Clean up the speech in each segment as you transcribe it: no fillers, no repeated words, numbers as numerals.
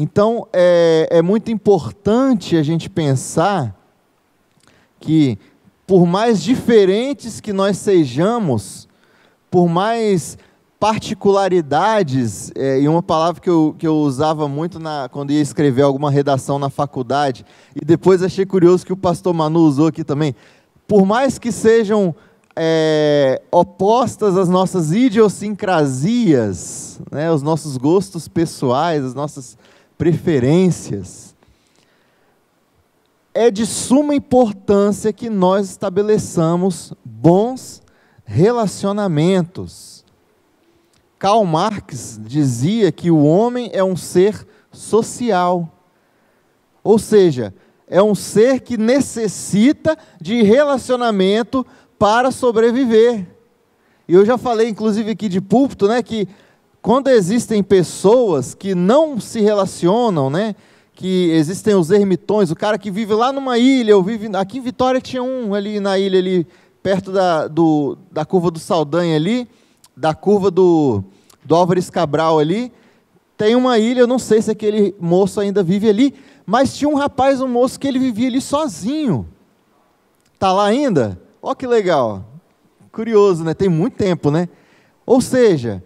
Então, é muito importante a gente pensar que, por mais diferentes que nós sejamos, por mais particularidades, e uma palavra que eu usava muito quando ia escrever alguma redação na faculdade, e depois achei curioso que o pastor Manu usou aqui também, por mais que sejam opostas às nossas idiosincrasias, né, os nossos gostos pessoais, as nossas preferências, é de suma importância que nós estabeleçamos bons relacionamentos. Karl Marx dizia que o homem é um ser social, ou seja, é um ser que necessita de relacionamento para sobreviver. E eu já falei, inclusive aqui de púlpito, né, que quando existem pessoas que não se relacionam, né, que existem os ermitões, o cara que vive lá numa ilha, aqui em Vitória tinha um ali na ilha, ali, perto da curva do Saldanha ali, da curva do Álvares Cabral ali, tem uma ilha, eu não sei se aquele moço ainda vive ali, mas tinha um moço que ele vivia ali sozinho. Está lá ainda? Olha que legal, curioso, né? Tem muito tempo, né? Ou seja,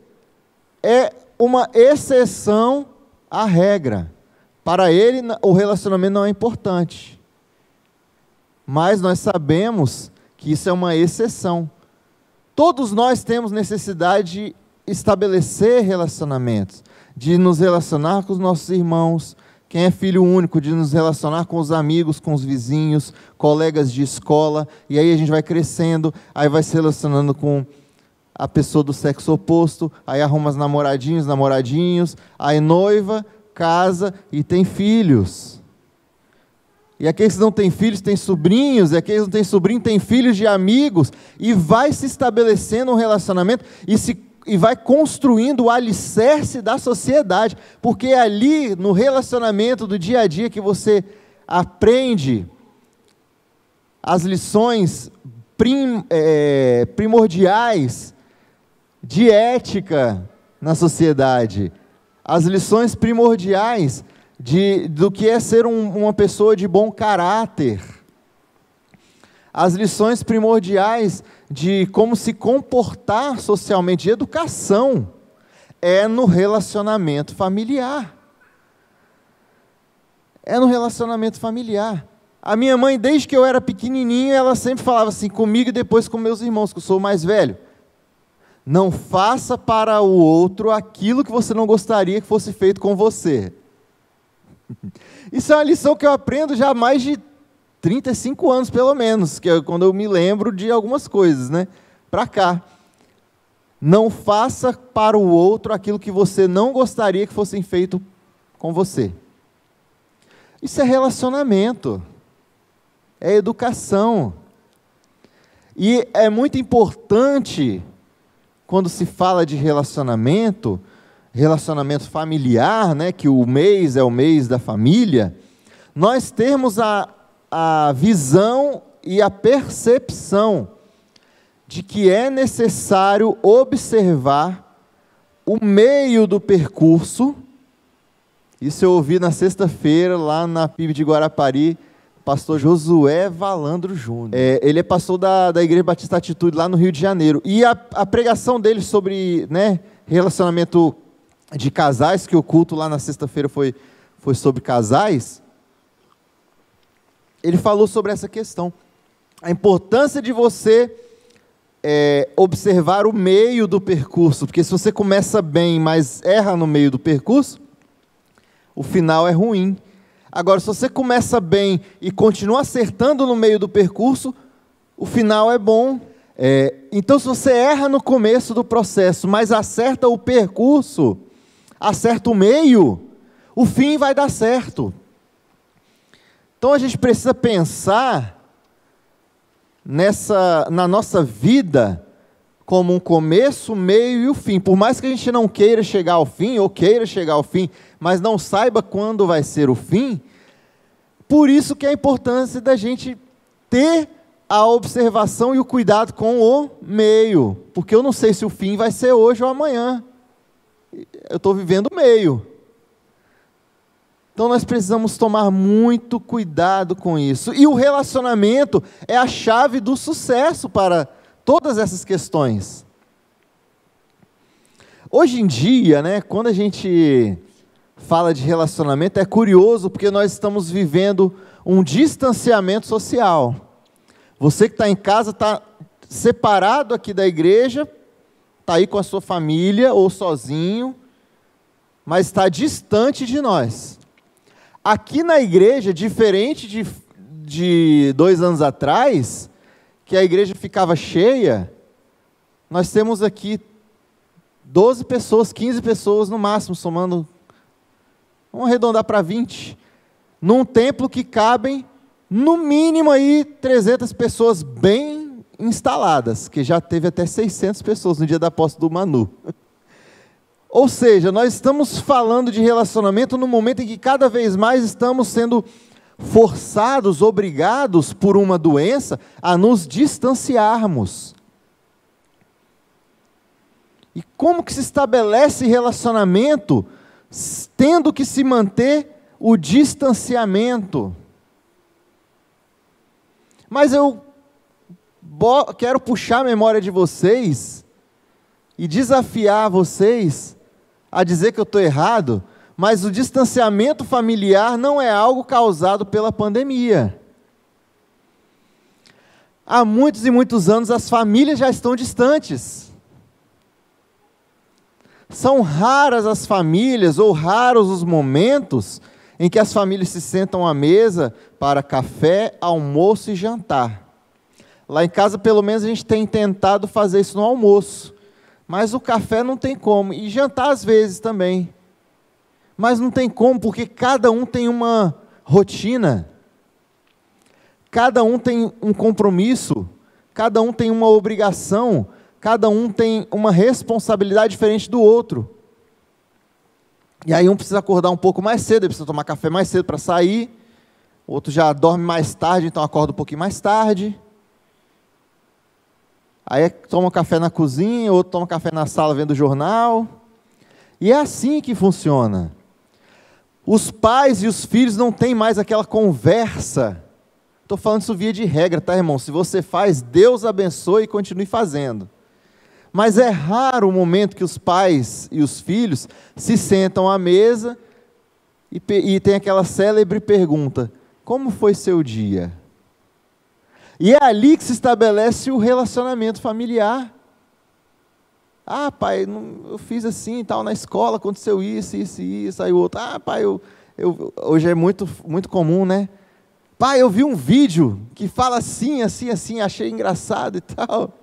é uma exceção à regra. Para ele, o relacionamento não é importante. Mas nós sabemos que isso é uma exceção. Todos nós temos necessidade de estabelecer relacionamentos, de nos relacionar com os nossos irmãos, quem é filho único, de nos relacionar com os amigos, com os vizinhos, colegas de escola, e aí a gente vai crescendo, aí vai se relacionando com a pessoa do sexo oposto, aí arruma os namoradinhos, aí noiva, casa e tem filhos. E aqueles que não têm filhos têm sobrinhos, e aqueles que não têm sobrinho têm filhos de amigos, e vai se estabelecendo um relacionamento, e vai construindo o alicerce da sociedade, porque é ali, no relacionamento do dia a dia, que você aprende as lições primordiais de ética na sociedade, as lições primordiais do que é ser uma pessoa de bom caráter, as lições primordiais de como se comportar socialmente, de educação, é no relacionamento familiar. É no relacionamento familiar. A minha mãe, desde que eu era pequenininho, ela sempre falava assim, comigo e depois com meus irmãos, que eu sou o mais velho: não faça para o outro aquilo que você não gostaria que fosse feito com você. Isso é uma lição que eu aprendo já há mais de 35 anos, pelo menos, que é quando eu me lembro de algumas coisas, né? Para cá. Não faça para o outro aquilo que você não gostaria que fosse feito com você. Isso é relacionamento. É educação. E é muito importante, quando se fala de relacionamento familiar, né, que o mês é o mês da família, nós termos a visão e a percepção de que é necessário observar o meio do percurso. Isso eu ouvi na sexta-feira, lá na PIB de Guarapari, pastor Josué Valandro Júnior. Ele é pastor da Igreja Batista Atitude, lá no Rio de Janeiro. E a pregação dele sobre, né, relacionamento de casais, que o culto lá na sexta-feira foi sobre casais, ele falou sobre essa questão. A importância de você observar o meio do percurso, porque se você começa bem, mas erra no meio do percurso, o final é ruim. Agora, se você começa bem e continua acertando no meio do percurso, o final é bom. Então, se você erra no começo do processo, mas acerta o percurso, acerta o meio, o fim vai dar certo. Então, a gente precisa pensar na nossa vida como um começo, meio e o fim. Por mais que a gente não queira chegar ao fim, ou queira chegar ao fim, mas não saiba quando vai ser o fim, por isso que é a importância da gente ter a observação e o cuidado com o meio, porque eu não sei se o fim vai ser hoje ou amanhã, eu estou vivendo o meio. Então nós precisamos tomar muito cuidado com isso. E o relacionamento é a chave do sucesso para todas essas questões. Hoje em dia, né, quando a gente fala de relacionamento, é curioso porque nós estamos vivendo um distanciamento social. Você que está em casa está separado aqui da igreja, está aí com a sua família ou sozinho, mas está distante de nós. Aqui na igreja, diferente de 2 anos atrás, que a igreja ficava cheia, nós temos aqui 12 pessoas, 15 pessoas no máximo, somando, vamos arredondar para 20, num templo que cabem, no mínimo aí 300 pessoas bem instaladas, que já teve até 600 pessoas no dia da posse do Manu. Ou seja, nós estamos falando de relacionamento no momento em que cada vez mais estamos sendo forçados, obrigados por uma doença a nos distanciarmos. E como que se estabelece relacionamento tendo que se manter o distanciamento? Mas eu quero puxar a memória de vocês e desafiar vocês a dizer que eu estou errado, mas o distanciamento familiar não é algo causado pela pandemia. Há muitos e muitos anos as famílias já estão distantes. São raras as famílias, ou raros os momentos, em que as famílias se sentam à mesa para café, almoço e jantar. Lá em casa, pelo menos, a gente tem tentado fazer isso no almoço. Mas o café não tem como, e jantar às vezes também. Mas não tem como, porque cada um tem uma rotina, cada um tem um compromisso, cada um tem uma obrigação, cada um tem uma responsabilidade diferente do outro. E aí um precisa acordar um pouco mais cedo, ele precisa tomar café mais cedo para sair, o outro já dorme mais tarde, então acorda um pouquinho mais tarde. Aí toma café na cozinha, outro toma café na sala vendo o jornal. E é assim que funciona. Os pais e os filhos não têm mais aquela conversa. Estou falando isso via de regra, tá, irmão? Se você faz, Deus abençoe e continue fazendo. Mas é raro o momento que os pais e os filhos se sentam à mesa e tem aquela célebre pergunta: como foi seu dia? E é ali que se estabelece o relacionamento familiar. Ah, pai, eu fiz assim e tal, na escola aconteceu isso, isso e isso. Aí o outro, ah, pai, hoje é muito, muito comum, né? Pai, eu vi um vídeo que fala assim, assim, assim, achei engraçado e tal.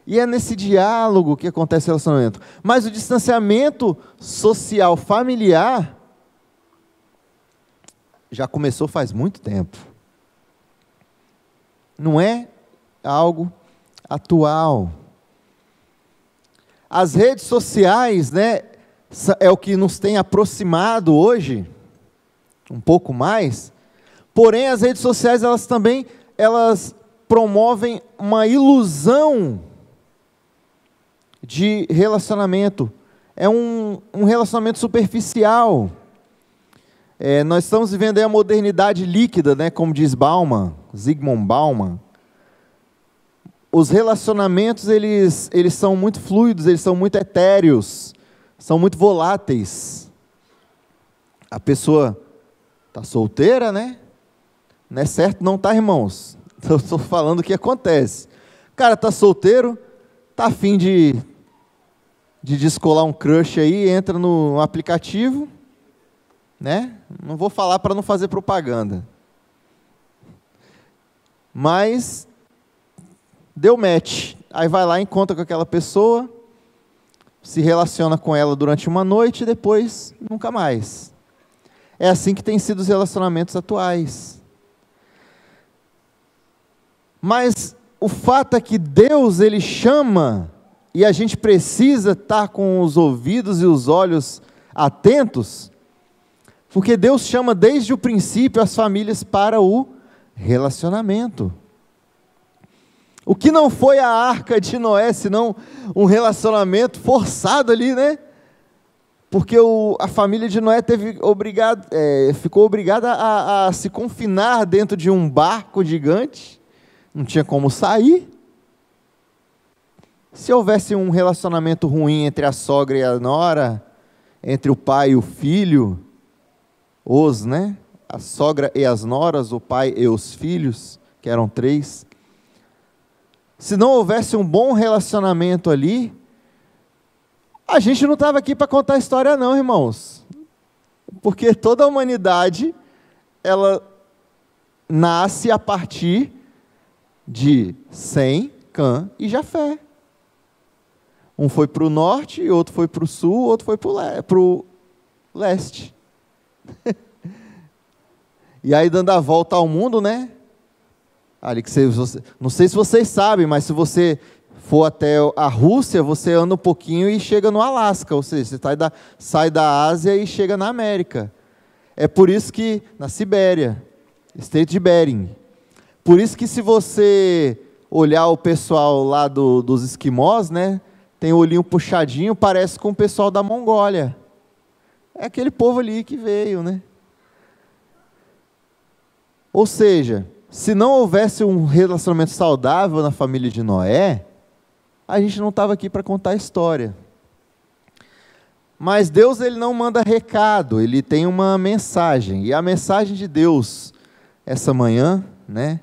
E é nesse diálogo que acontece o relacionamento. Mas o distanciamento social familiar já começou faz muito tempo. Não é algo atual. As redes sociais, né, é o que nos tem aproximado hoje, um pouco mais. Porém, as redes sociais, elas promovem uma ilusão de relacionamento. É um relacionamento superficial. Nós estamos vivendo aí a modernidade líquida, né, como diz Zygmunt Bauman. Os relacionamentos, eles são muito fluidos, eles são muito etéreos, são muito voláteis. A pessoa está solteira, né? Não é certo não, tá, irmãos? Eu estou falando o que acontece. O cara está solteiro, está a fim de descolar um crush aí, entra no aplicativo, né? Não vou falar para não fazer propaganda. Mas deu match. Aí vai lá, encontra com aquela pessoa, se relaciona com ela durante uma noite e depois nunca mais. É assim que tem sido os relacionamentos atuais. Mas o fato é que Deus, Ele chama, e a gente precisa estar com os ouvidos e os olhos atentos, porque Deus chama desde o princípio as famílias para o relacionamento. O que não foi a arca de Noé, senão um relacionamento forçado ali, né? porque a família de Noé ficou obrigada a se confinar dentro de um barco gigante, não tinha como sair. Se houvesse um relacionamento ruim entre a sogra e a nora, entre o pai e o filho, a sogra e as noras, o pai e os filhos, que eram 3, se não houvesse um bom relacionamento ali, a gente não estava aqui para contar a história não, irmãos, porque toda a humanidade, ela nasce a partir de Sem, Cã e Jafé. Um foi para o norte, outro foi para o sul, outro foi para o leste. E aí, dando a volta ao mundo, né? Ali que não sei se vocês sabem, mas se você for até a Rússia, você anda um pouquinho e chega no Alasca, ou seja, você sai da Ásia e chega na América. É por isso que, na Sibéria, Estreito de Bering. Por isso que se você olhar o pessoal lá dos esquimós, né? Tem o olhinho puxadinho, parece com o pessoal da Mongólia. É aquele povo ali que veio, né? Ou seja, se não houvesse um relacionamento saudável na família de Noé, a gente não estava aqui para contar a história. Mas Deus, ele não manda recado, ele tem uma mensagem. E a mensagem de Deus, essa manhã, né?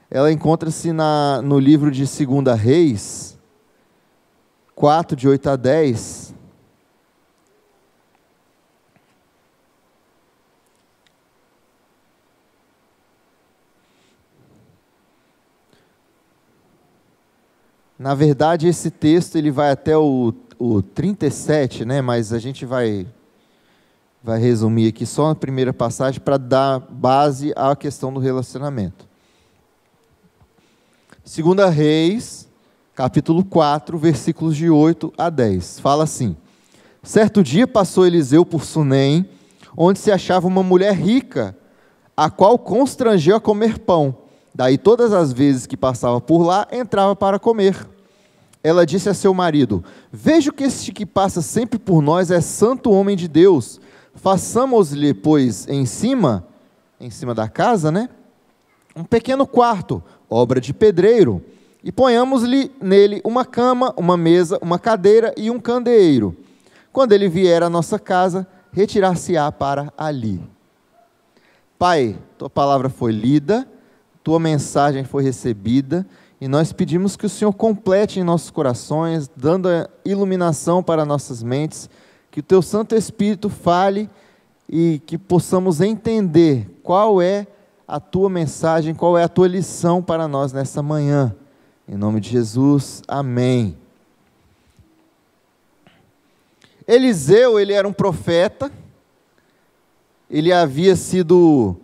Ela encontra-se no livro de 2 Reis, 4, de 8 a 10. Na verdade, esse texto ele vai até o 37, né? Mas a gente vai resumir aqui só a primeira passagem para dar base à questão do relacionamento. 2 Reis, capítulo 4, versículos de 8 a 10. Fala assim: certo dia passou Eliseu por Sunem, onde se achava uma mulher rica, a qual constrangeu a comer pão. Daí todas as vezes que passava por lá, entrava para comer. Ela disse a seu marido: vejo que este que passa sempre por nós é santo homem de Deus. Façamos-lhe, pois, em cima da casa, né? Um pequeno quarto, obra de pedreiro, e ponhamos-lhe nele uma cama, uma mesa, uma cadeira e um candeeiro. Quando ele vier à nossa casa, retirar-se-á para ali. Pai, tua palavra foi lida, tua mensagem foi recebida, e nós pedimos que o Senhor complete em nossos corações, dando a iluminação para nossas mentes, que o teu Santo Espírito fale e que possamos entender qual é a tua mensagem, qual é a tua lição para nós nessa manhã. Em nome de Jesus, amém. Eliseu, ele era um profeta, ele havia sido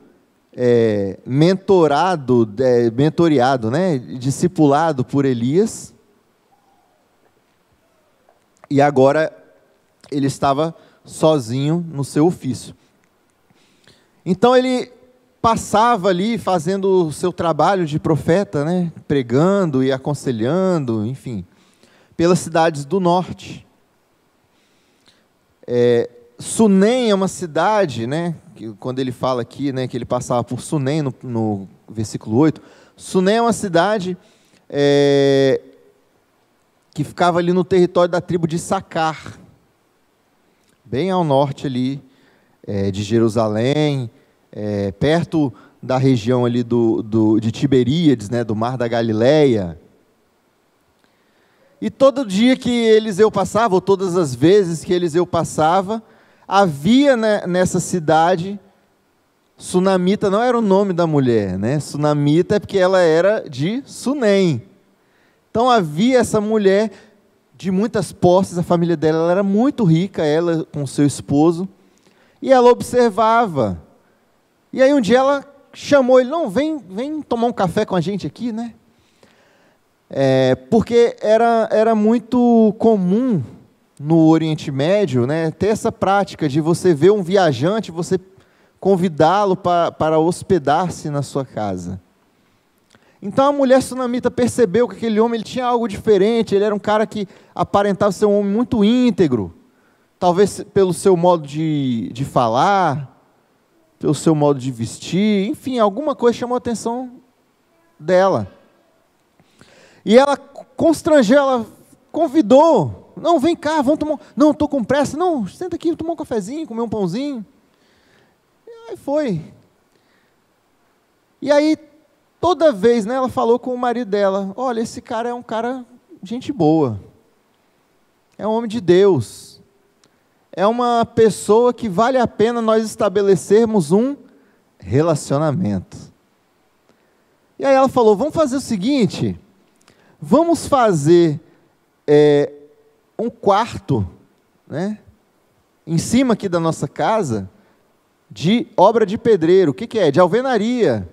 mentoreado, né? Discipulado por Elias, e agora ele estava sozinho no seu ofício. Então ele passava ali fazendo o seu trabalho de profeta, né? Pregando e aconselhando, enfim, pelas cidades do norte. Sunem é uma cidade, né? Que, quando ele fala aqui, né, que ele passava por Sunem, no versículo 8, Sunem é uma cidade que ficava ali no território da tribo de Issacar, bem ao norte ali de Jerusalém, perto da região ali de Tiberíades, né, do Mar da Galileia. E todo dia que Eliseu passava, ou todas as vezes que Eliseu passava, havia, né, nessa cidade, Sunamita não era o nome da mulher, né? Sunamita é porque ela era de Sunem. Então havia essa mulher de muitas posses, a família dela ela era muito rica, ela com seu esposo, e ela observava. E aí um dia ela chamou ele: não, vem tomar um café com a gente aqui, né? Porque era muito comum no Oriente Médio, né, ter essa prática de você ver um viajante, você convidá-lo para hospedar-se na sua casa. Então a mulher sunamita percebeu que aquele homem ele tinha algo diferente, ele era um cara que aparentava ser um homem muito íntegro. talvez pelo seu modo de falar, pelo seu modo de vestir, enfim, alguma coisa chamou a atenção dela. E ela constrangeu, ela convidou, não, vem cá, vamos tomar, não, estou com pressa, não, senta aqui, tomar um cafezinho, comer um pãozinho. E aí foi. E aí, toda vez, né, ela falou com o marido dela, olha, esse cara é um cara, gente boa, é um homem de Deus, é uma pessoa que vale a pena nós estabelecermos um relacionamento. E aí ela falou, vamos fazer o seguinte, vamos fazer um quarto, né, em cima aqui da nossa casa, de obra de pedreiro. O que é? De alvenaria.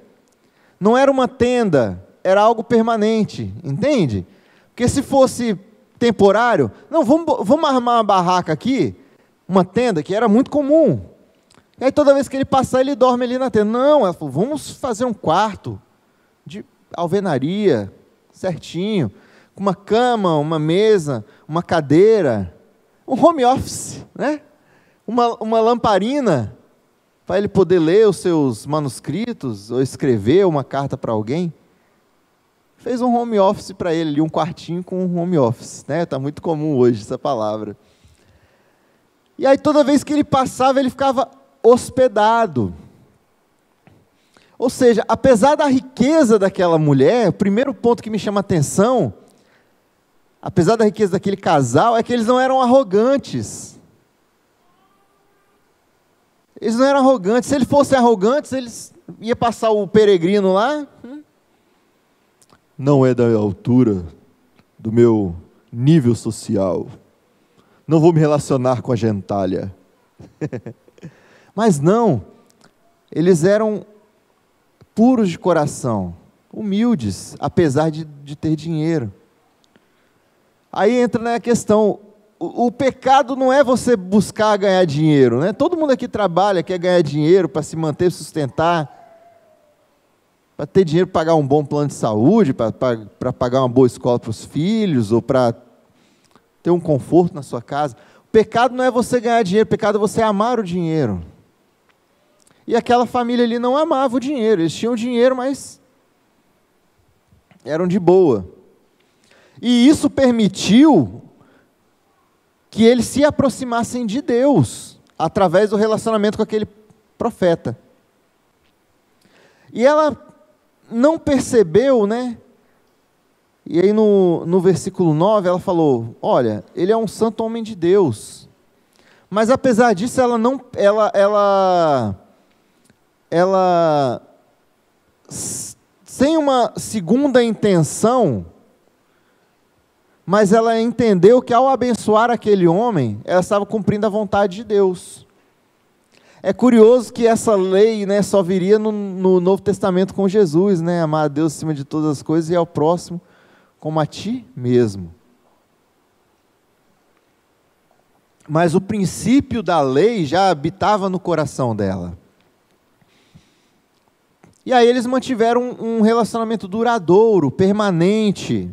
Não era uma tenda, era algo permanente, entende? Porque se fosse temporário, não, vamos armar uma barraca aqui, uma tenda, que era muito comum. E aí toda vez que ele passar, ele dorme ali na tenda. Não, ela falou, vamos fazer um quarto de alvenaria, certinho, com uma cama, uma mesa, uma cadeira, um home office, né? Uma lamparina, para ele poder ler os seus manuscritos, ou escrever uma carta para alguém. Fez um home office para ele, um quartinho com um home office, né? Está muito comum hoje essa palavra. E aí toda vez que ele passava, ele ficava hospedado. Ou seja, apesar da riqueza daquela mulher, o primeiro ponto que me chama a atenção, apesar da riqueza daquele casal, é que eles não eram arrogantes. Eles não eram arrogantes. Se eles fossem arrogantes, eles iam passar o peregrino lá. Não é da altura do meu nível social. Não vou me relacionar com a gentalha. Mas não, eles eram puros de coração, humildes, apesar de ter dinheiro. Aí entra na questão, o pecado não é você buscar ganhar dinheiro, né? Todo mundo aqui trabalha, quer ganhar dinheiro para se manter, sustentar, para ter dinheiro para pagar um bom plano de saúde, para pagar uma boa escola para os filhos, ou para ter um conforto na sua casa. O pecado não é você ganhar dinheiro, o pecado é você amar o dinheiro. E aquela família ali não amava o dinheiro, eles tinham dinheiro, mas eram de boa. E isso permitiu que eles se aproximassem de Deus, através do relacionamento com aquele profeta. E ela não percebeu, né? E aí no versículo 9 ela falou, olha, ele é um santo homem de Deus. Mas apesar disso, ela sem uma segunda intenção, mas ela entendeu que ao abençoar aquele homem, ela estava cumprindo a vontade de Deus. É curioso que essa lei, né, só viria no Novo Testamento com Jesus, né, amar a Deus acima de todas as coisas e ao próximo como a ti mesmo. Mas o princípio da lei já habitava no coração dela. E aí eles mantiveram um relacionamento duradouro, permanente,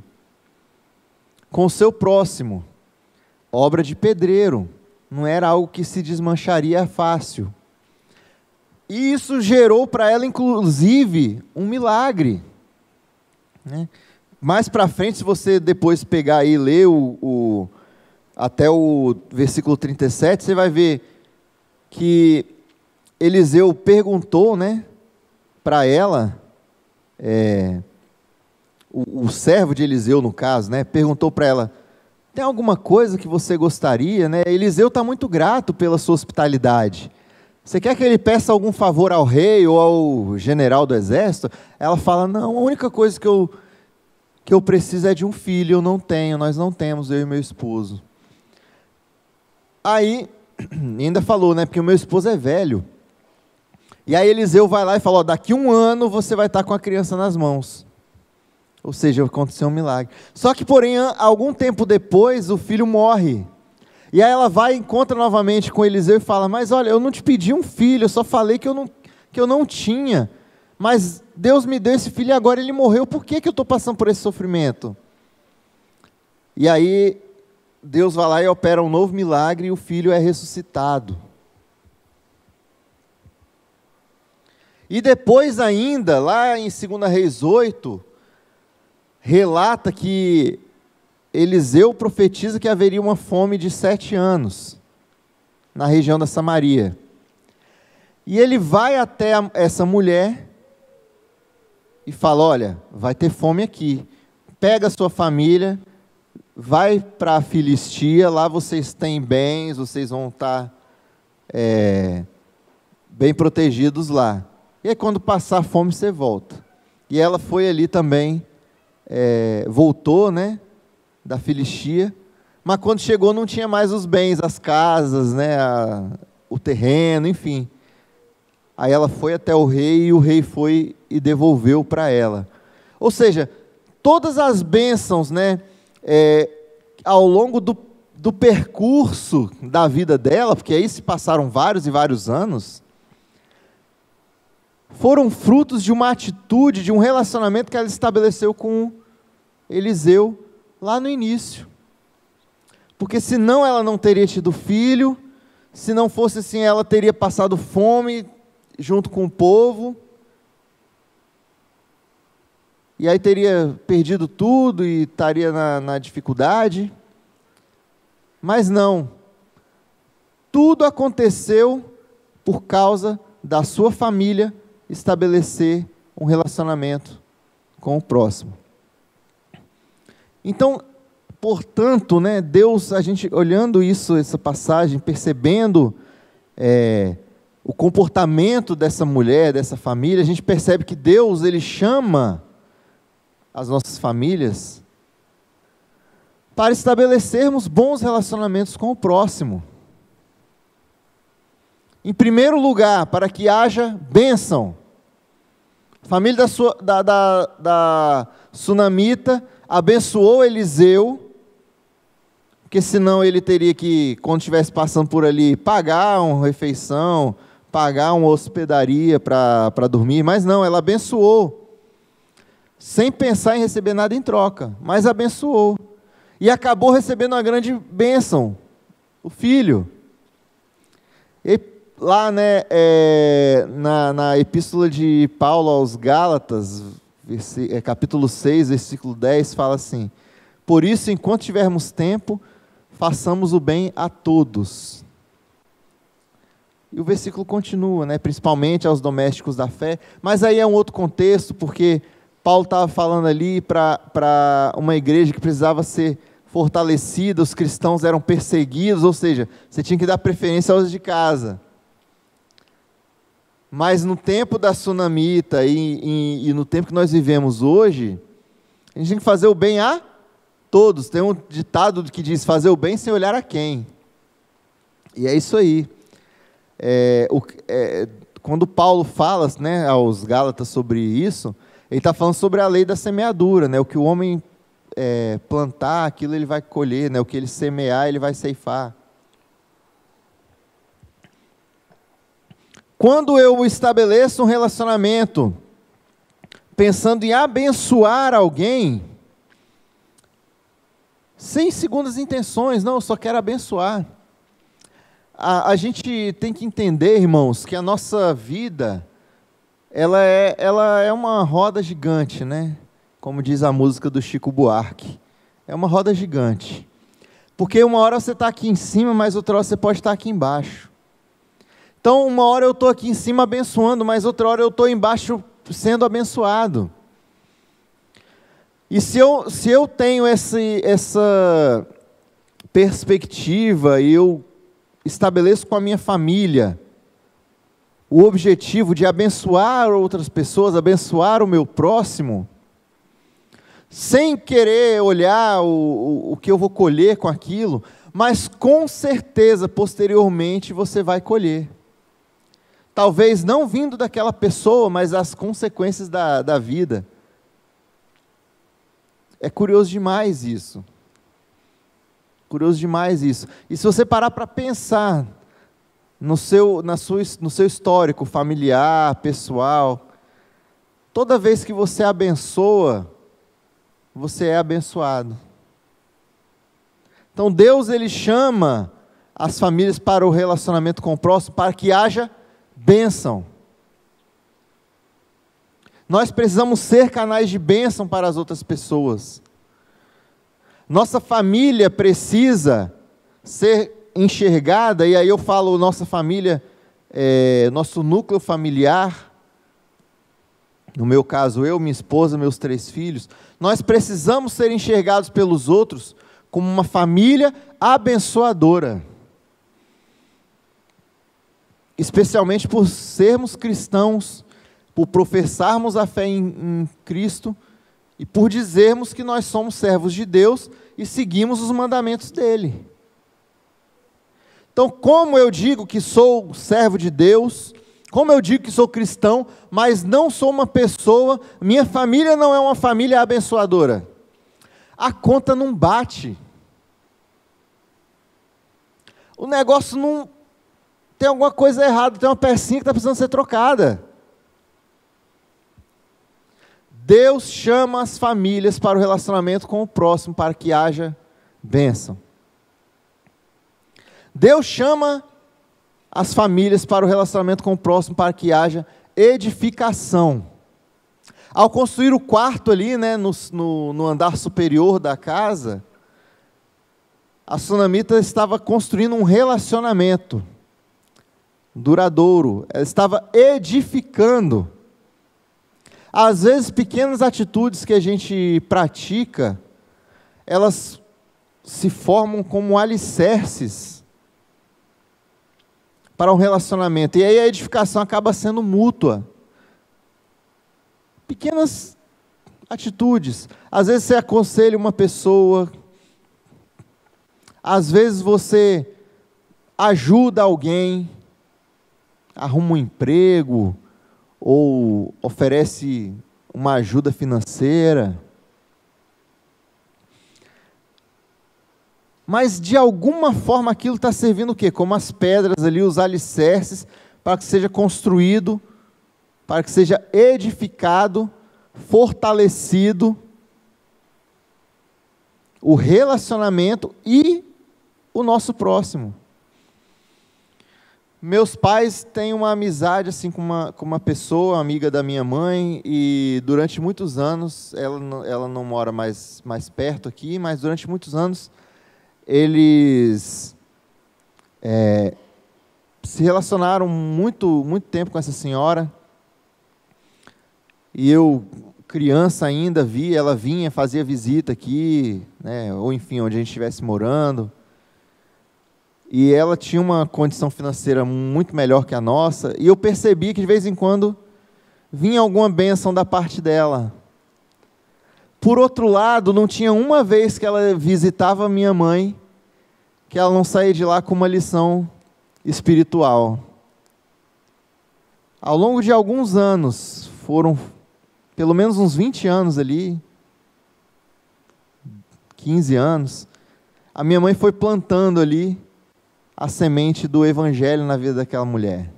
com o seu próximo. Obra de pedreiro, não era algo que se desmancharia fácil. E isso gerou para ela, inclusive, um milagre, né? Mais para frente, se você depois pegar e ler até o versículo 37, você vai ver que Eliseu perguntou, né, para ela, o servo de Eliseu, no caso, né, perguntou para ela, tem alguma coisa que você gostaria, né? Eliseu está muito grato pela sua hospitalidade. Você quer que ele peça algum favor ao rei ou ao general do exército? Ela fala, não, a única coisa que eu preciso é de um filho, eu não tenho, nós não temos, eu e meu esposo. Aí, ainda falou, né, porque o meu esposo é velho. E aí Eliseu vai lá e fala, daqui 1 ano você vai estar com a criança nas mãos. Ou seja, aconteceu um milagre. Só que, porém, algum tempo depois, o filho morre. E aí ela vai e encontra novamente com Eliseu e fala, mas olha, eu não te pedi um filho, eu só falei que eu não tinha. Mas Deus me deu esse filho e agora ele morreu, por que eu estou passando por esse sofrimento? E aí Deus vai lá e opera um novo milagre e o filho é ressuscitado. E depois ainda, lá em 2 Reis 8, relata que Eliseu profetiza que haveria uma fome de 7 anos na região da Samaria. E ele vai até essa mulher e fala: olha, vai ter fome aqui. Pega a sua família, vai para a Filistia, lá vocês têm bens, vocês vão estar bem protegidos lá. E aí quando passar a fome você volta. E ela foi ali também, voltou, né, da Filistia, mas quando chegou não tinha mais os bens, as casas, né, o terreno, enfim. Aí ela foi até o rei e o rei foi e devolveu para ela. Ou seja, todas as bênçãos, né, ao longo do percurso da vida dela, porque aí se passaram vários e vários anos, foram frutos de uma atitude, de um relacionamento que ela estabeleceu com Eliseu lá no início. Porque senão ela não teria tido filho, se não fosse assim ela teria passado fome junto com o povo, e aí teria perdido tudo e estaria na dificuldade. Mas não, tudo aconteceu por causa da sua família estabelecer um relacionamento com o próximo. Então, portanto, né, Deus, a gente olhando isso, essa passagem, percebendo o comportamento dessa mulher, dessa família, a gente percebe que Deus, Ele chama as nossas famílias para estabelecermos bons relacionamentos com o próximo. Em primeiro lugar, para que haja bênção. A família da sunamita abençoou Eliseu, porque senão ele teria que, quando estivesse passando por ali, pagar uma refeição, pagar uma hospedaria para dormir, mas não, ela abençoou, sem pensar em receber nada em troca, mas abençoou, e acabou recebendo uma grande bênção, o filho. E lá, né, na epístola de Paulo aos Gálatas, capítulo 6, versículo 10, fala assim: por isso, enquanto tivermos tempo, façamos o bem a todos. E o versículo continua, né, principalmente aos domésticos da fé, mas aí é um outro contexto, porque Paulo estava falando ali para uma igreja que precisava ser fortalecida, os cristãos eram perseguidos, ou seja, você tinha que dar preferência aos de casa. Mas no tempo da sunamita e no tempo que nós vivemos hoje, a gente tem que fazer o bem a todos. Tem um ditado que diz: fazer o bem sem olhar a quem. E é isso aí. Quando Paulo fala, né, aos Gálatas sobre isso, ele está falando sobre a lei da semeadura, né? O que o homem plantar, aquilo ele vai colher, né? O que ele semear, ele vai ceifar. Quando eu estabeleço um relacionamento pensando em abençoar alguém, sem segundas intenções, não, eu só quero abençoar. A gente tem que entender, irmãos, que a nossa vida, ela é uma roda gigante, né? Como diz a música do Chico Buarque. É uma roda gigante. Porque uma hora você está aqui em cima, mas outra hora você pode estar aqui embaixo. Então, uma hora eu estou aqui em cima abençoando, mas outra hora eu estou embaixo sendo abençoado. E se eu tenho essa perspectiva e eu estabeleço com a minha família o objetivo de abençoar outras pessoas, abençoar o meu próximo, sem querer olhar o que eu vou colher com aquilo, mas com certeza, posteriormente, você vai colher. Talvez não vindo daquela pessoa, mas as consequências da vida. É curioso demais isso. Curioso demais isso. E se você parar para pensar no seu histórico familiar, pessoal, toda vez que você abençoa, você é abençoado. Então Deus, Ele chama as famílias para o relacionamento com o próximo, para que haja bênção. Nós precisamos ser canais de bênção para as outras pessoas. Nossa família precisa ser enxergada, e aí eu falo nossa família, nosso núcleo familiar, no meu caso eu, minha esposa, meus 3 filhos, nós precisamos ser enxergados pelos outros como uma família abençoadora. Especialmente por sermos cristãos, por professarmos a fé em Cristo, e por dizermos que nós somos servos de Deus e seguimos os mandamentos dele. Então, como eu digo que sou servo de Deus, como eu digo que sou cristão, mas não sou uma pessoa, minha família não é uma família abençoadora, a conta não bate. O negócio não... tem alguma coisa errada, tem uma pecinha que está precisando ser trocada. Deus chama as famílias para o relacionamento com o próximo, para que haja bênção. Deus chama as famílias para o relacionamento com o próximo, para que haja edificação. Ao construir o quarto ali, né, no andar superior da casa, a Sunamita estava construindo um relacionamento duradouro, ela estava edificando. Às vezes, pequenas atitudes que a gente pratica, elas se formam como alicerces para um relacionamento, e aí a edificação acaba sendo mútua. Pequenas atitudes, às vezes você aconselha uma pessoa, às vezes você ajuda alguém, arruma um emprego, ou oferece uma ajuda financeira. Mas de alguma forma aquilo está servindo o quê? Como as pedras ali, os alicerces, para que seja construído, para que seja edificado, fortalecido o relacionamento e o nosso próximo. Meus pais têm uma amizade assim, com uma pessoa, amiga da minha mãe, e durante muitos anos, ela não mora mais perto aqui, mas durante muitos anos, eles se relacionaram muito tempo com essa senhora, e eu, criança ainda, ela vinha, fazia visita aqui, né, ou enfim, onde a gente estivesse morando. E ela tinha uma condição financeira muito melhor que a nossa, e eu percebi que de vez em quando vinha alguma bênção da parte dela. Por outro lado, não tinha uma vez que ela visitava a minha mãe, que ela não saía de lá com uma lição espiritual. Ao longo de alguns anos, foram pelo menos uns 20 anos ali, 15 anos, a minha mãe foi plantando ali a semente do evangelho na vida daquela mulher.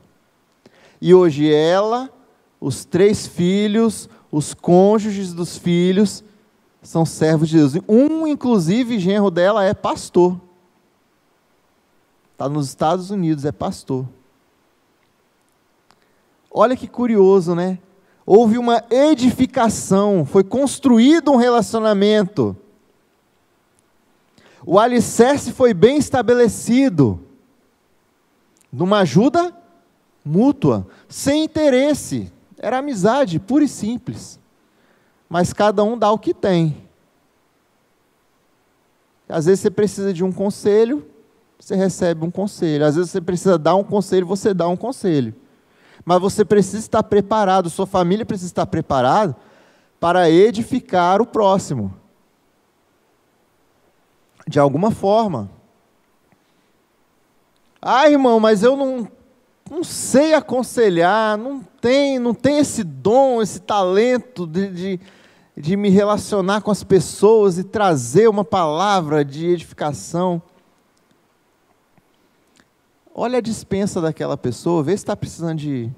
E hoje ela, os 3 filhos, os cônjuges dos filhos, são servos de Deus. Inclusive, genro dela é pastor. Está nos Estados Unidos, é pastor. Olha que curioso, né? Houve uma edificação, foi construído um relacionamento. O alicerce foi bem estabelecido, numa ajuda mútua, sem interesse, era amizade pura e simples, mas cada um dá o que tem. Às vezes você precisa de um conselho, você recebe um conselho, às vezes você precisa dar um conselho, você dá um conselho, mas você precisa estar preparado, sua família precisa estar preparada para edificar o próximo, de alguma forma. Ah, irmão, mas eu não sei aconselhar, não tenho esse dom, esse talento de me relacionar com as pessoas e trazer uma palavra de edificação. Olha a despensa daquela pessoa, vê se está precisando de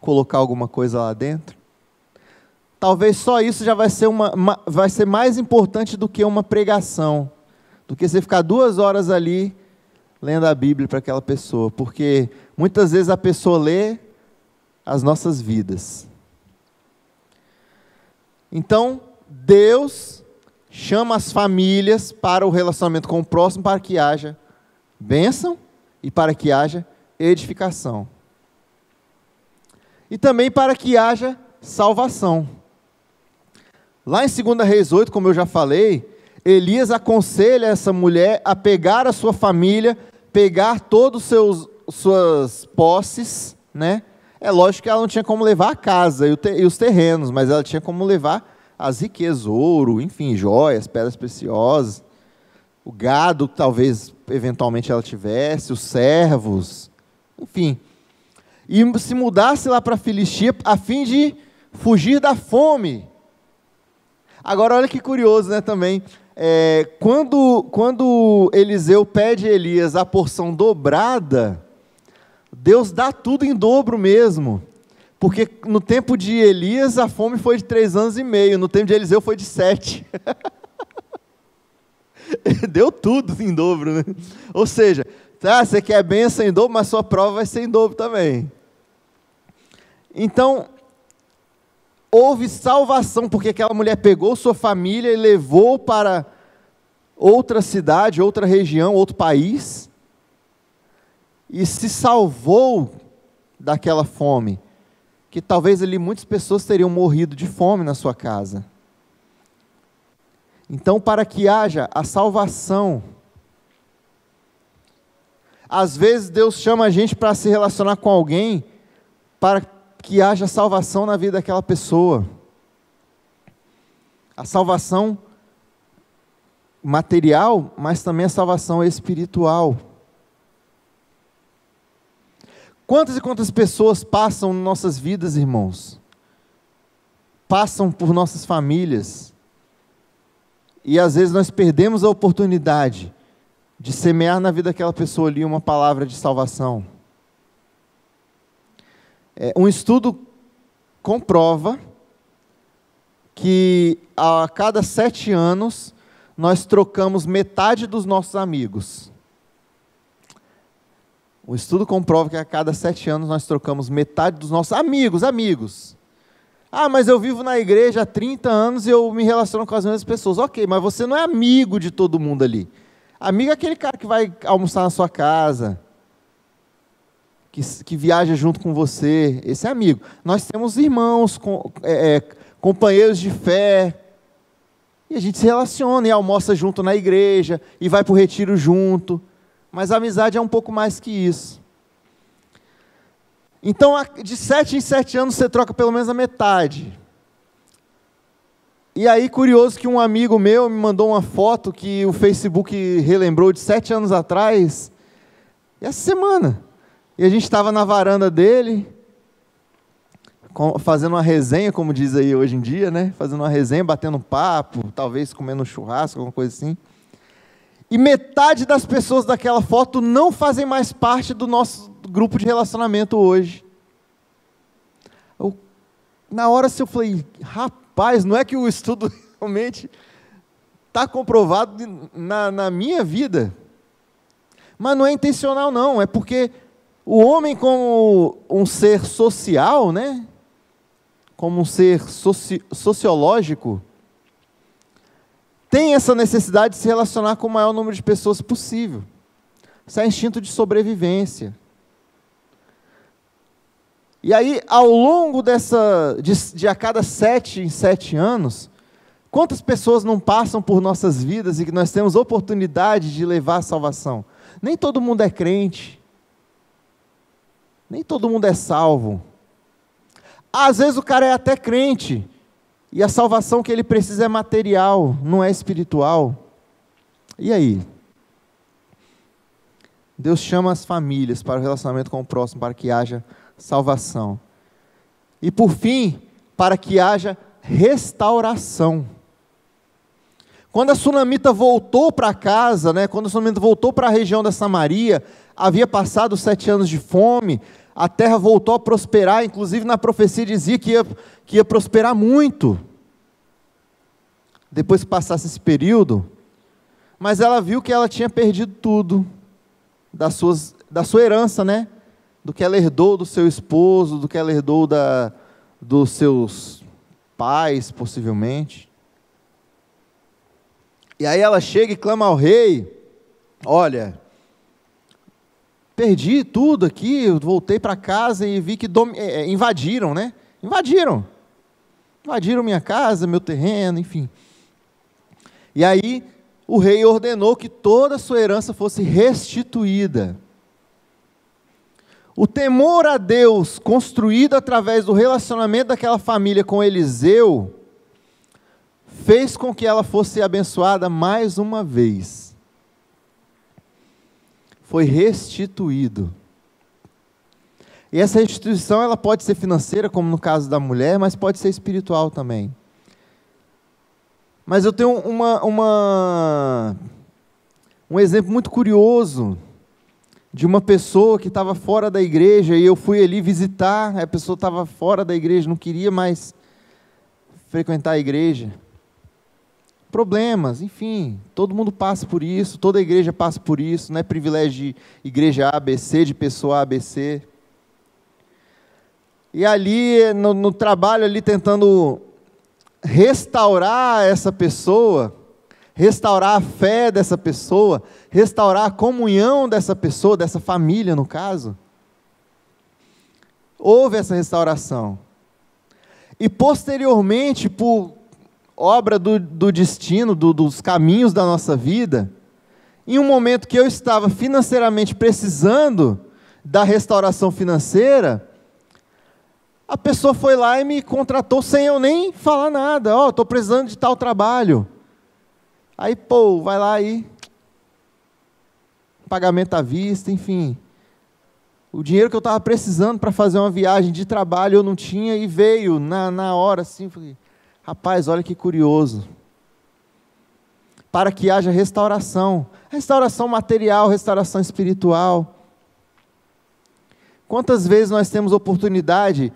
colocar alguma coisa lá dentro. Talvez só isso já vai ser mais importante do que uma pregação, do que você ficar 2 horas ali lendo a Bíblia para aquela pessoa, porque muitas vezes a pessoa lê as nossas vidas. Então, Deus chama as famílias para o relacionamento com o próximo, para que haja bênção e para que haja edificação. E também para que haja salvação. Lá em 2 Reis 8, como eu já falei, Elias aconselha essa mulher a pegar a sua família, pegar todas suas posses, né? É lógico que ela não tinha como levar a casa e os terrenos, mas ela tinha como levar as riquezas, ouro, enfim, joias, pedras preciosas, o gado que talvez, eventualmente, ela tivesse, os servos, enfim. E se mudasse lá para a Filistia, a fim de fugir da fome. Agora, olha que curioso, né, também. Quando Eliseu pede a Elias a porção dobrada, Deus dá tudo em dobro mesmo. Porque no tempo de Elias, a fome foi de 3 anos e meio, no tempo de Eliseu foi de 7. Deu tudo em dobro, né? Ou seja, você quer bênção em dobro, mas sua prova vai ser em dobro também. Então, houve salvação, porque aquela mulher pegou sua família e levou para outra cidade, outra região, outro país, e se salvou daquela fome, que talvez ali muitas pessoas teriam morrido de fome na sua casa. Então, para que haja a salvação, às vezes Deus chama a gente para se relacionar com alguém, para que haja salvação na vida daquela pessoa. A salvação material, mas também a salvação espiritual. Quantas e quantas pessoas passam em nossas vidas, irmãos? Passam por nossas famílias. E às vezes nós perdemos a oportunidade de semear na vida daquela pessoa ali uma palavra de salvação. Um estudo comprova que a cada 7 anos nós trocamos metade dos nossos amigos. O estudo comprova que a cada 7 anos nós trocamos metade dos nossos amigos. Ah, mas eu vivo na igreja há 30 anos e eu me relaciono com as mesmas pessoas. Ok, mas você não é amigo de todo mundo ali. Amigo é aquele cara que vai almoçar na sua casa, que viaja junto com você. Esse é amigo. Nós temos irmãos, companheiros de fé, e a gente se relaciona e almoça junto na igreja, e vai para o retiro junto. Mas a amizade é um pouco mais que isso. Então, de 7 em 7 anos, você troca pelo menos a metade. E aí, curioso que um amigo meu me mandou uma foto que o Facebook relembrou de 7 anos atrás, essa semana. E a gente estava na varanda dele, fazendo uma resenha, como diz aí hoje em dia, né? Fazendo uma resenha, batendo um papo, talvez comendo um churrasco, alguma coisa assim. E metade das pessoas daquela foto não fazem mais parte do nosso grupo de relacionamento hoje. Na hora eu falei, rapaz, não é que o estudo realmente está comprovado na minha vida. Mas não é intencional não, é porque o homem como um ser social, né? Como um ser sociológico, tem essa necessidade de se relacionar com o maior número de pessoas possível. Isso é instinto de sobrevivência. E aí, ao longo de a cada 7 em 7 anos, quantas pessoas não passam por nossas vidas e que nós temos oportunidade de levar a salvação? Nem todo mundo é crente. Nem todo mundo é salvo. Às vezes o cara é até crente, e a salvação que ele precisa é material, não é espiritual. E aí? Deus chama as famílias para o relacionamento com o próximo, para que haja salvação. E por fim, para que haja restauração. Quando a sunamita voltou para casa, quando a sunamita voltou para a região da Samaria, havia passado 7 anos de fome, a terra voltou a prosperar, inclusive na profecia dizia que ia prosperar muito, depois que passasse esse período. mas ela viu que ela tinha perdido tudo da sua herança, né? Do que ela herdou do seu esposo, do que ela herdou dos seus pais, possivelmente. E aí ela chega e clama ao rei: olha, perdi tudo aqui, eu voltei para casa e vi que invadiram, né? Invadiram minha casa, meu terreno, enfim. E aí o rei ordenou que toda a sua herança fosse restituída. O temor a Deus, construído através do relacionamento daquela família com Eliseu, fez com que ela fosse abençoada mais uma vez. Foi restituído. E essa restituição, ela pode ser financeira, como no caso da mulher, mas pode ser espiritual também. Mas eu tenho um exemplo muito curioso de uma pessoa que estava fora da igreja, e eu fui ali visitar, a pessoa estava fora da igreja, não queria mais frequentar a igreja. Problemas, enfim, todo mundo passa por isso, toda igreja passa por isso, não é privilégio de igreja ABC, de pessoa ABC. E ali, no trabalho, ali tentando restaurar essa pessoa, restaurar a fé dessa pessoa, restaurar a comunhão dessa pessoa, dessa família no caso, houve essa restauração. E posteriormente, por obra do destino, dos caminhos da nossa vida, em um momento que eu estava financeiramente precisando da restauração financeira, a pessoa foi lá e me contratou sem eu nem falar nada. Ó, estou precisando de tal trabalho. Aí, vai lá aí, pagamento à vista, enfim. O dinheiro que eu estava precisando para fazer uma viagem de trabalho eu não tinha, e veio na hora assim. Falei, rapaz, olha que curioso. Para que haja restauração. Restauração material, restauração espiritual. Quantas vezes nós temos oportunidade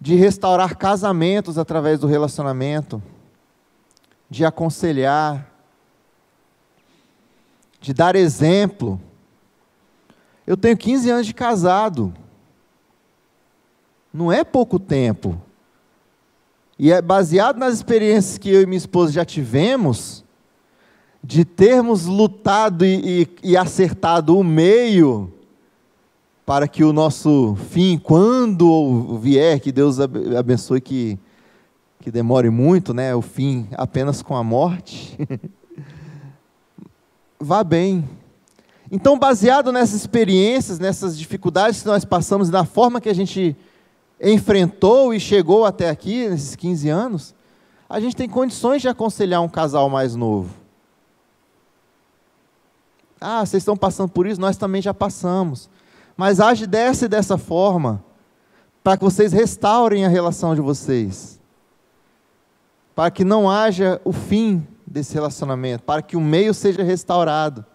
de restaurar casamentos através do relacionamento, de aconselhar, de dar exemplo. Eu tenho 15 anos de casado, não é pouco tempo, e é baseado nas experiências que eu e minha esposa já tivemos, de termos lutado e acertado o meio, para que o nosso fim, quando vier, que Deus abençoe, que demore muito, né, o fim apenas com a morte, vá bem. Então, baseado nessas experiências, nessas dificuldades que nós passamos, na forma que a gente enfrentou e chegou até aqui, nesses 15 anos, a gente tem condições de aconselhar um casal mais novo. Ah, vocês estão passando por isso? Nós também já passamos. Mas age dessa e dessa forma, para que vocês restaurem a relação de vocês, para que não haja o fim desse relacionamento, para que o meio seja restaurado.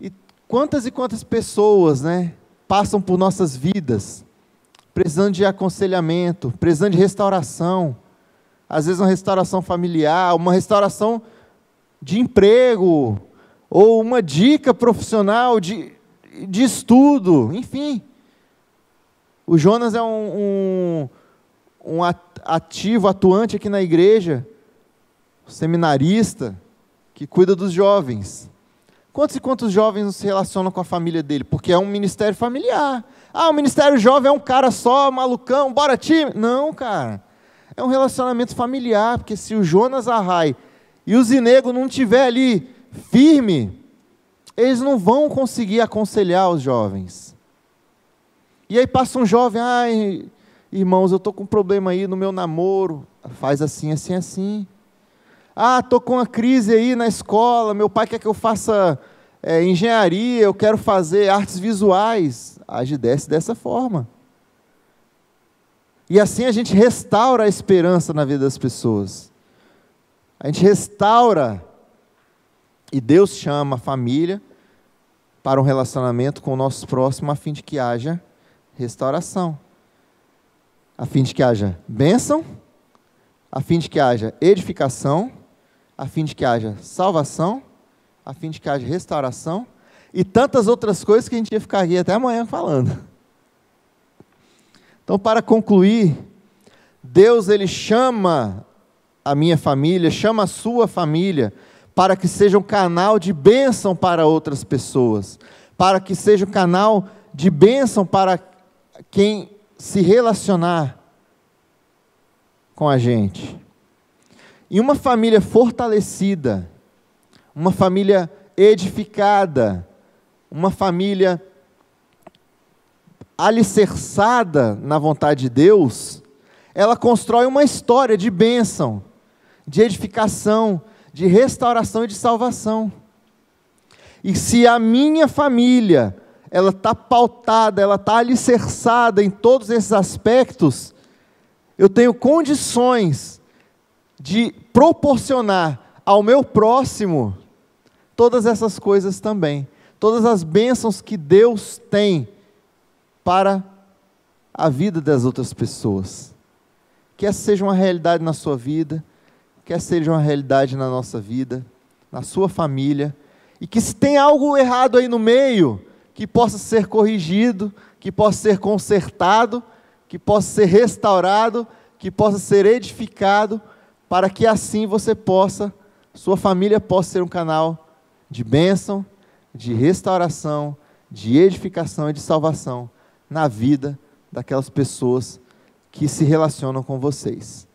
E quantas pessoas, né, passam por nossas vidas, precisando de aconselhamento, precisando de restauração, às vezes uma restauração familiar, uma restauração de emprego, ou uma dica profissional de estudo, enfim. O Jonas é um ativo, atuante aqui na igreja, seminarista, que cuida dos jovens. Quantos e quantos jovens não se relacionam com a família dele? Porque é um ministério familiar. Ah, o ministério jovem é um cara só, malucão, bora time. Não, cara. É um relacionamento familiar, porque se o Jonas Arrai e o Zinego não estiver ali firme, eles não vão conseguir aconselhar os jovens. E aí passa um jovem, ai, irmãos, eu estou com um problema aí no meu namoro, faz assim, assim, assim. Ah, estou com uma crise aí na escola, meu pai quer que eu faça engenharia, eu quero fazer artes visuais. Age dessa forma. E assim a gente restaura a esperança na vida das pessoas. A gente restaura. E Deus chama a família para um relacionamento com o nosso próximo, a fim de que haja restauração, a fim de que haja bênção, a fim de que haja edificação, a fim de que haja salvação, a fim de que haja restauração, e tantas outras coisas que a gente ia ficar aqui até amanhã falando. Então, para concluir, Deus, Ele chama a minha família, chama a sua família, para que seja um canal de bênção para outras pessoas, para que seja um canal de bênção para quem se relacionar com a gente. E uma família fortalecida, uma família edificada, uma família alicerçada na vontade de Deus, ela constrói uma história de bênção, de edificação, de restauração e de salvação. E se a minha família, ela está pautada, ela está alicerçada em todos esses aspectos, eu tenho condições de proporcionar ao meu próximo todas essas coisas também, todas as bênçãos que Deus tem para a vida das outras pessoas. Quer seja uma realidade na sua vida, quer seja uma realidade na nossa vida, na sua família, e que se tem algo errado aí no meio, que possa ser corrigido, que possa ser consertado, que possa ser restaurado, que possa ser edificado, para que assim você possa, sua família possa ser um canal de bênção, de restauração, de edificação e de salvação na vida daquelas pessoas que se relacionam com vocês.